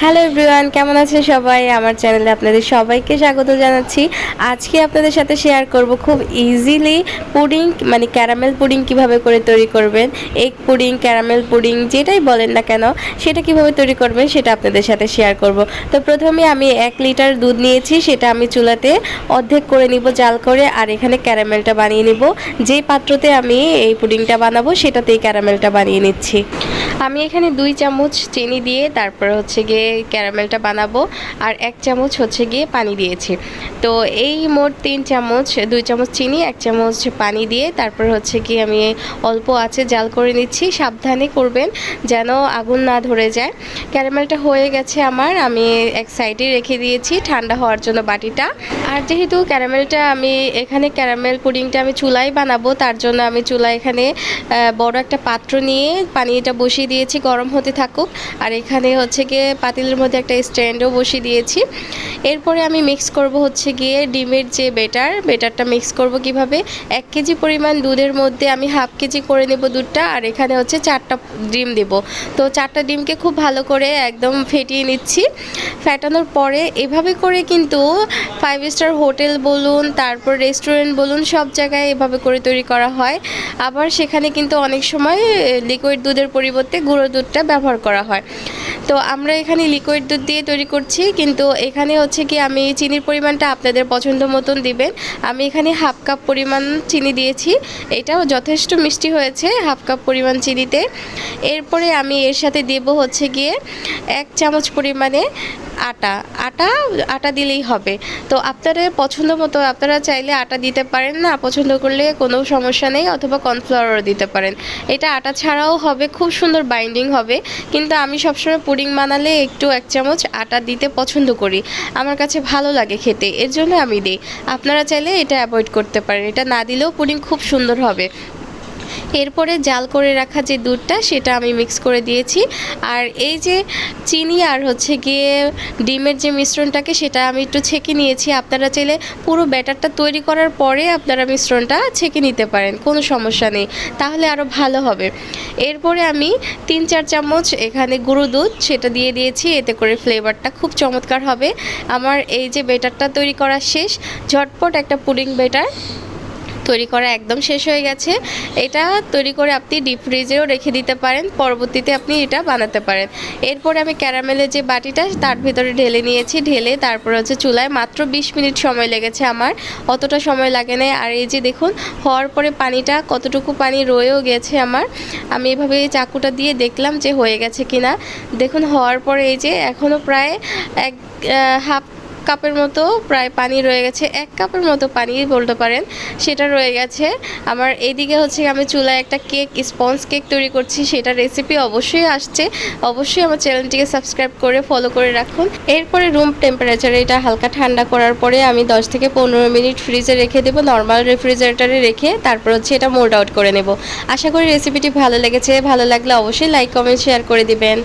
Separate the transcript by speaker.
Speaker 1: Hello everyone, কেমন আছেন সবাই? আমার চ্যানেলে আপনাদের সবাইকে স্বাগত জানাচ্ছি। আজকে আপনাদের সাথে শেয়ার করব খুব ইজিলি পুডিং, মানে ক্যারামেল পুডিং কিভাবে করে তৈরি করবেন। এগ পুডিং, ক্যারামেল পুডিং যেটাই বলেন না কেন, সেটা কিভাবে তৈরি করবেন সেটা আপনাদের সাথে শেয়ার করব। তো প্রথমে আমি 1 লিটার দুধ নিয়েছি, সেটা আমি চুলাতে অর্ধেক করে নিব জাল করে, আর এখানে ক্যারামেলটা বানিয়ে নিব। যেই পাত্রতে আমি এই পুডিংটা বানাবো সেটাতেই ক্যারামেলটা বানিয়ে নিচ্ছি। আমি এখানে 2 চামচ চিনি দিয়ে তারপর হচ্ছে গিয়ে ক্যারামেলটা বানাবো, আর 1 চামচ হচ্ছে গিয়ে পানি দিয়েছি। তো এই মোট 3 চামচ, 2 চামচ চিনি, 1 চামচ পানি দিয়ে তারপর হচ্ছে গিয়ে আমি অল্প আঁচে জাল করে নিচ্ছি। সাবধানে করবেন যেন আগুন না ধরে যায়। ক্যারামেলটা হয়ে গেছে আমার, আমি এক সাইডে রেখে দিয়েছি ঠান্ডা হওয়ার জন্য বাটিটা। আর যেহেতু ক্যারামেলটা আমি এখানে ক্যারামেল পুডিংটা আমি চুলায় বানাবো, তার জন্য আমি চুলায় এখানে বড় একটা পাত্র নিয়ে পানিটা বসিয়ে দিয়েছি, গরম হতে থাকুক। আর এখানে হচ্ছে গিয়ে পাতিলের মধ্যে একটা স্ট্যান্ডও বসিয়ে দিয়েছি। এরপরে আমি মিক্স করব হচ্ছে গিয়ে ডিমের যে বেটারটা মিক্স করব কিভাবে। 1 কেজি পরিমাণ দুধের মধ্যে আমি হাফ কেজি করে নেব দুধটা, আর এখানে হচ্ছে 4টা ডিম দেব। তো 4টা ডিমকে খুব ভালো করে একদম ফেটিয়ে নিচ্ছি। ফেটানোর পরে এভাবে করে কিন্তু 5 স্টার হোটেল বলুন, তারপর রেস্টুরেন্ট বলুন, সব জায়গায় এভাবে করে তৈরি করা হয়। আবার সেখানে কিন্তু অনেক সময় লিকুইড দুধের পরিবর্তে গুঁড়ো দুধটা ব্যবহার করা হয়। তো আমরা এখানে লিকুইড দুধ দিয়ে তৈরি করছি, কিন্তু এখানে হচ্ছে কি আমি চিনির পরিমাণটা আপনাদের পছন্দ মতন দিবেন। আমি এখানে হাফ কাপ পরিমাণ চিনি দিয়েছি, এটাও যথেষ্ট মিষ্টি হয়েছে হাফ কাপ পরিমাণ চিনিতে। এরপরে আমি এর সাথে দেব হচ্ছে গিয়ে 1 চামচ পরিমাণে আটা দিলেই হবে। তো আপনাদের পছন্দ মতো আপনারা চাইলে আটা দিতে পারেন, না পছন্দ করলে কোনো সমস্যা নেই, অথবা কর্নফ্লাওয়ারও দিতে পারেন। এটা আটা ছাড়াও হবে, খুব সুন্দর বাইন্ডিং হবে। কিন্তু আমি সবসময় পুডিং বানালে একটু 1 চামচ আটা দিতে পছন্দ করি, আমার কাছে ভালো লাগে খেতে, এর জন্য আমি দিই। আপনারা চাইলে এটা অ্যাভয়েড করতে পারেন, এটা না দিলেও পুডিং খুব সুন্দর হবে। এরপরে জাল করে রাখা যে দুধটা সেটা আমি মিক্স করে দিয়েছি, আর এই যে চিনি আর হচ্ছে গিয়ে ডিমের যে মিশ্রণটাকে সেটা আমি একটু ছেঁকে নিয়েছি। আপনারা চাইলে পুরো ব্যাটারটা তৈরি করার পরে আপনারা মিশ্রণটা ছেঁকে নিতে পারেন, কোনো সমস্যা নেই, তাহলে আরও ভালো হবে। এরপরে আমি 3-4 চামচ এখানে গুঁড়ো দুধ সেটা দিয়ে দিয়েছি, এতে করে ফ্লেভারটা খুব চমৎকার হবে। আমার এই যে ব্যাটারটা তৈরি করা শেষ, ঝটপট একটা পুডিং ব্যাটার তৈরি করা একদম শেষ হয়ে গেছে। এটা তৈরি করে আপনি ডিপ ফ্রিজেও রেখে দিতে পারেন, পরবর্তীতে আপনি এটা বানাতে পারেন। এরপরে আমি ক্যারামেলের যে বাটিটা তার ভিতরে ঢেলে নিয়েছি, ঢেলে তারপর হচ্ছে চুলায় মাত্র 20 মিনিট সময় লেগেছে আমার, অতটা সময় লাগে না। আর এই যে দেখুন হওয়ার পরে পানিটা কতটুকু পানি রয়েও গেছে আমার, আমি এভাবে চাকুটা দিয়ে দেখলাম যে হয়ে গেছে কিনা। দেখুন হওয়ার পরে এই যে এখনও প্রায় হাফ কাপের মতো প্রায় পানি রয়ে গেছে, 1 কাপের মতো পানি বলতে পারেন, সেটা রয়ে গেছে আমার। এইদিকে হচ্ছে আমি চুলায় একটা স্পঞ্জ কেক তৈরি করছি, সেটা রেসিপি অবশ্যই আসছে, অবশ্যই আমার চ্যানেলটিকে সাবস্ক্রাইব করে ফলো করে রাখুন। এরপরে রুম টেম্পারেচারে এটা হালকা ঠান্ডা করার পরে আমি 10 থেকে 15 মিনিট ফ্রিজে রেখে দেবো, নর্মাল রেফ্রিজারেটরে রেখে তারপর হচ্ছে এটা মোল্ড আউট করে নেব। আশা করি রেসিপিটি ভালো লেগেছে, ভালো লাগলে অবশ্যই লাইক কমেন্ট শেয়ার করে দিবেন।